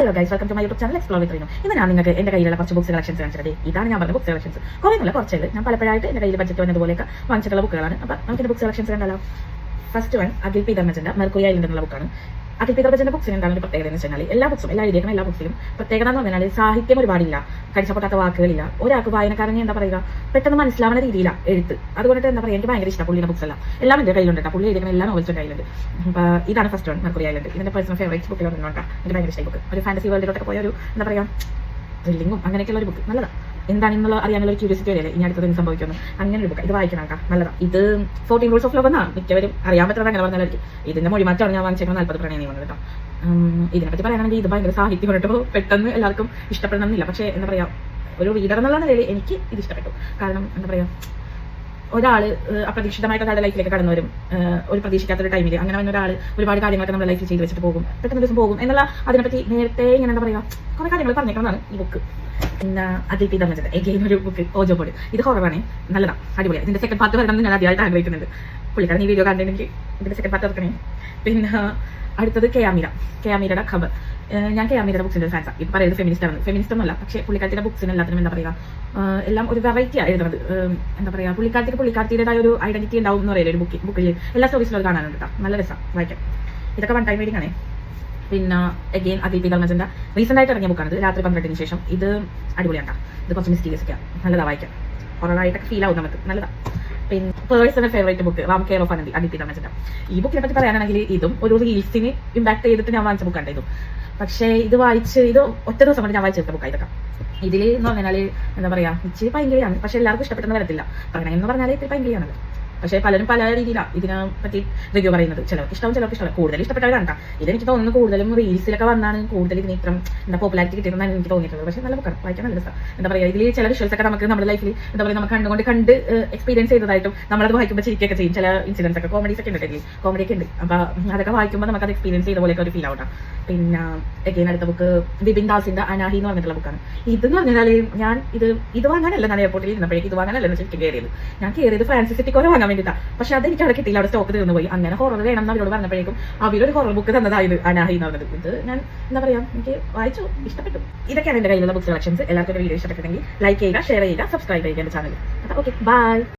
Hello guys, welcome to my YouTube channel explore with Reenu. ഇന്ന് ഞാൻ നിങ്ങൾക്ക് എന്റെ കയ്യിലുള്ള കുറച്ച് ബുക്സ് കളക്ഷൻസ് കാണിച്ചത്. ഇതാണ് ഞാൻ പറഞ്ഞ ബുക്സ് കളക്ഷൻസ്. കുറേ നല്ല കുറച്ചത് ഞാൻ പലപ്പോഴായിട്ട് എന്റെ കയ്യിൽ ബഡ്ജറ്റ് വന്നതുപോലെയൊക്കെ വാങ്ങിച്ചിട്ടുള്ള ബുക്കുകളാണ്. അപ്പോൾ നമുക്ക് എന്റെ ബുക്സ് കളക്ഷൻസ് കണ്ടല്ലോ. ഫസ്റ്റ് വൺ അഖിൽ പി ധർമ്മജന്റെ മെർക്കുറി ഐലൻഡ് എന്നുള്ള ബുക്കാണ്. അഖിൽ പി ധർമ്മജന്റെ ബുക്സിന് എന്താണ് ഒരു പ്രത്യേകത എന്ന് വെച്ചാൽ എല്ലാ ബുക്സും എല്ലാ എഴുതിയേക്കുന്ന എല്ലാ ബുക്സിലും പ്രത്യേകത എന്ന് പറഞ്ഞാൽ സാഹിത്യം ഒരുപാടില്ല, കടിച്ചപ്പൊട്ടാത്ത വാക്കുകളില്ല. ഒരാൾക്ക് വായനക്കാരനെ എന്താ പറയുക പെട്ടെന്ന് മനസ്സിലാവുന്ന രീതിയിലാണ് എഴുത്ത്. അതുകൊണ്ടിട്ട് എന്താ പറയുക എനിക്ക് ഭയങ്കര ഇഷ്ടം പുള്ളിയുടെ ബുക്സ് എല്ലാം എന്റെ കയ്യിലുണ്ട്. പുള്ളി എഴുതിക്കുന്ന എല്ലാ നോവൽസും കയ്യിലുണ്ട്. അപ്പോൾ ഇതാണ് ഫസ്റ്റ് വൺ മെർക്കുറി ഐലൻഡ്. ഇതിന്റെ പേഴ്സണൽ ഫേവറേറ്റ് ബുക്കിൽ ഒന്നുണ്ടാ. എനിക്ക് ഭയങ്കര ഇഷ്ടം ബുക്ക്. ഒരു ഫാന്റസി വേൾഡിലോട്ടൊക്കെ പോയ ഒരു എന്താ പറയുക ത്രില്ലിങ്ങും അങ്ങനെയൊക്കെയുള്ള ഒരു ബുക്ക് നല്ലതാണ്. എന്താണെന്നുള്ള അറിയാനുള്ള ഒരു ക്യൂരിയോസിറ്റി വരില്ലേ ഇനി അടുത്തത് സംഭവിക്കുന്നു. അങ്ങനെ ഒരു ബുക്ക് ഇത് വായിക്കണം കേട്ടോ, നല്ലതാണ്. ഇത് 14 റൂൾസ് ഓഫ് ലവ് എന്നാണ് മിക്കവരും അറിയാൻ പറ്റുന്നത്. അങ്ങനെ പറഞ്ഞാലായിരിക്കും ഇതിന്റെ മൊഴിമാറ്റാണ് ഞാൻ വാങ്ങിച്ചേക്കുന്നത് 40 പ്രണയ നിയമങ്ങൾ കേട്ടോ. ഇതിനെപ്പറ്റി പറയുകയാണെങ്കിൽ ഇത് ഭയങ്കര സാഹിത്യം കേട്ടോ, പെട്ടെന്ന് എല്ലാവർക്കും ഇഷ്ടപ്പെടണമെന്നില്ല. പക്ഷേ എന്താ പറയുക ഒരു റീഡർ എന്നുള്ള നിലയിൽ എനിക്ക് ഇത് ഇഷ്ടപ്പെട്ടു. കാരണം എന്താ പറയുക ഒരാൾ അപ്രതീക്ഷിതമായിട്ട് ഒരാളുടെ ലൈഫിലേക്ക് കടന്നു വരും, ഒരു പ്രതീക്ഷിക്കാത്തൊരു ടൈമിൽ. അങ്ങനെ വന്ന ഒരാൾ ഒരുപാട് കാര്യങ്ങളൊക്കെ നമ്മുടെ ലൈഫിൽ ചെയ്ത് വെച്ചിട്ട് പോകും, പെട്ടെന്ന് ദിവസം പോകും എന്നുള്ള അതിനെപ്പറ്റി നേരത്തെ ഇങ്ങനെ എന്താ പറയുക കുറെ കാര്യങ്ങൾ പറഞ്ഞേക്കുന്നതാണ് ഈ ബുക്ക്. പിന്നെ അഖിൽ പി ധർമ്മജന്റെ എഗെയിൻ ഒരു ബുക്ക് ഓജോ ബോർഡ്. ഇത് ഹൊററാണ്, നല്ലതാണ്, അടിപൊളിയാണ്. ഇതിന്റെ സെക്കൻഡ് പാർട്ട് വരണം ഞാൻ ആദ്യമായിട്ട് ആഗ്രഹിക്കുന്നുണ്ട്. പുള്ളിക്കാരൻ ഈ വീഡിയോ കണ്ടെങ്കിൽ ഇതിന്റെ സെക്കൻഡ് പാർട്ട് ഇറക്കണേ. പിന്നെ അടുത്തത് കെയാമീരയുടെ ഖബർ. ഞാൻ കെയാമീരയുടെ ബുക്സിന്റെ ഫാൻസാണ്. ഇത് പറയുന്നത് ഫെമിനിസ്റ്റ് ഒന്നുമല്ല, പക്ഷേ പുള്ളിക്കാരത്തിന്റെ ബുക്സിന് എല്ലാത്തിനും എന്താ പറയുക എല്ലാം ഒരു വെറൈറ്റിയാണ് എഴുതുന്നത്. എന്താ പറയുക പുള്ളിക്കാരത്തിയുടേതായ ഒരു ഐഡന്റിറ്റി ഉണ്ടാവും എന്ന് പറയുന്നത് ഒരു ബുക്കിൽ എല്ലാ സ്റ്റോറീസിലും അത് കാണാനുണ്ട് കേട്ടോ. നല്ല രസമാണ് വായിക്കാൻ. ഇതൊക്കെ വൺ ടൈം റീഡിംഗ് ആണ്. പിന്നെ അഗെയിൻ അഖിൽ പി ധർമ്മജന്റെ റീസെന്റ് ആയിട്ട് ഇറങ്ങിയ ബുക്കാണ് ഇത്, രാത്രി 12-ന് ശേഷം. ഇത് അടിപൊളിയാണ്. ഇത് കുറച്ച് മിസ്റ്റീരിയസ് ഒക്കെയാണ്, നല്ലതാണ് വായിക്കാൻ. ഹൊററായിട്ടൊക്കെ ഫീൽ ആവും നമുക്ക്, നല്ലതാണ്. പിന്നെ personal favourite book Ram care of Anandi, Akhil P ധർമ്മജന്റെ. ഈ ബുക്കിനെ പറ്റി പറയാനാണെങ്കിൽ ഇതും ഒരു റീൽസിന് ഇമ്പാക്ട് ചെയ്തിട്ട് ഞാൻ വാങ്ങിച്ച ബുക്കാണ് ഇതും. പക്ഷേ ഇത് ഒറ്റ ദിവസം കൊണ്ട് ഞാൻ വായിച്ചെടുത്ത ബുക്കാണ് ഇതൊക്കെ. ഇതിൽ എന്ന് പറഞ്ഞാൽ എന്താ പറയാ ഇച്ചിരി ഭയങ്കരയാണ്, പക്ഷെ എല്ലാവർക്കും ഇഷ്ടപ്പെട്ടെന്ന് വരത്തില്ല. പ്രണയം എന്ന് പറഞ്ഞാൽ ഇത്തിരി ഭയങ്കരയാണല്ലോ. പക്ഷേ പലരും പല രീതിയിലാണ് ഇതിനെ പറ്റി റിവ്യൂ പറയുന്നത്. ചിലർക്ക് ഇഷ്ടവും ചിലർക്ക് ഇഷ്ടമല്ല. കൂടുതൽ ഇഷ്ടപ്പെട്ടവരാണ് കേട്ടോ. ഇതെനിക്ക് തോന്നുന്നു കൂടുതലും റീൽസിലൊക്കെ വന്നാണ് കൂടുതൽ ഇതിന് ഇത്ര എന്താ പോപ്പുലാരിറ്റി കിട്ടിയതെന്നാണ് എനിക്ക് തോന്നിയിട്ടുള്ളത്. പക്ഷേ നല്ല ബുക്കാണ്, വായിക്കാൻ നല്ല രസം. എന്താ പറയുക ഇതിൽ ചില വിഷ്വൽസ് ഒക്കെ നമുക്ക് നമ്മുടെ ലൈഫിൽ എന്താ പറയുക നമുക്ക് കണ്ട് എക്സ്പീരിയൻസ് ചെയ്തതായിട്ടും നമ്മളത് വായിക്കുമ്പോൾ ചിരിക്കൊക്കെ ചെയ്യും. ചില ഇൻസിഡൻസ് ഒക്കെ കോമഡീസ് ഒക്കെ ഉണ്ട്, കോമഡി ഒക്കെ ഉണ്ട്. അപ്പോൾ അതൊക്കെ വായിക്കുമ്പോൾ നമുക്കത് എക്സ്പീരിയൻസ് ചെയ്ത പോലെയൊക്കെ ഒരു ഫീൽ ആവട്ടെ. പിന്നെ എഗെയിൻ അടുത്ത ബുക്ക് ബിപിൻ ദാസിന്റെ അനാഹി എന്ന് പറഞ്ഞിട്ടുള്ള ബുക്കാണ്. ഇതെന്ന് പറഞ്ഞാൽ ഞാൻ ഇത് വാങ്ങാനല്ല ഞാൻ എയർപോർട്ടിൽ ഇരുന്നപ്പോഴേക്ക് ഇത് വാങ്ങാനല്ല ശരിക്കും കയറിയത്. ഞാൻ കയറിയത് ഫ്രാൻസിസ് സിറ്റിക്കോരെ വാങ്ങാൻ വേണ്ടിയിട്ടാണ്. പക്ഷെ അതെനിക്ക് അവിടെ കിട്ടിയില്ല, അവിടെ സ്റ്റോക്ക് തീർന്നു പോയി. അങ്ങനെ ഹൊറർ വേണം എന്ന് അവരോട് പറഞ്ഞപ്പോഴേക്കും അവരൊരു ഹൊറർ ബുക്ക് തന്നതായത് അനാഹി എന്ന് പറഞ്ഞത്. ഇത് ഞാൻ എന്താ പറയാ എനിക്ക് വായിച്ചു, ഇഷ്ടപ്പെട്ടു. ഇതൊക്കെയാണ് എന്റെ കയ്യിലുള്ള ബുക്സ് കളക്ഷൻസ്. എല്ലാവർക്കും ഒരു വീഡിയോ ഇഷ്ടപ്പെട്ടെങ്കിൽ ലൈക്ക് ചെയ്യുക, ഷെയർ ചെയ്യുക, സബ്സ്ക്രൈബ് ചെയ്യുക എന്റെ ചാനൽ. Okay, by.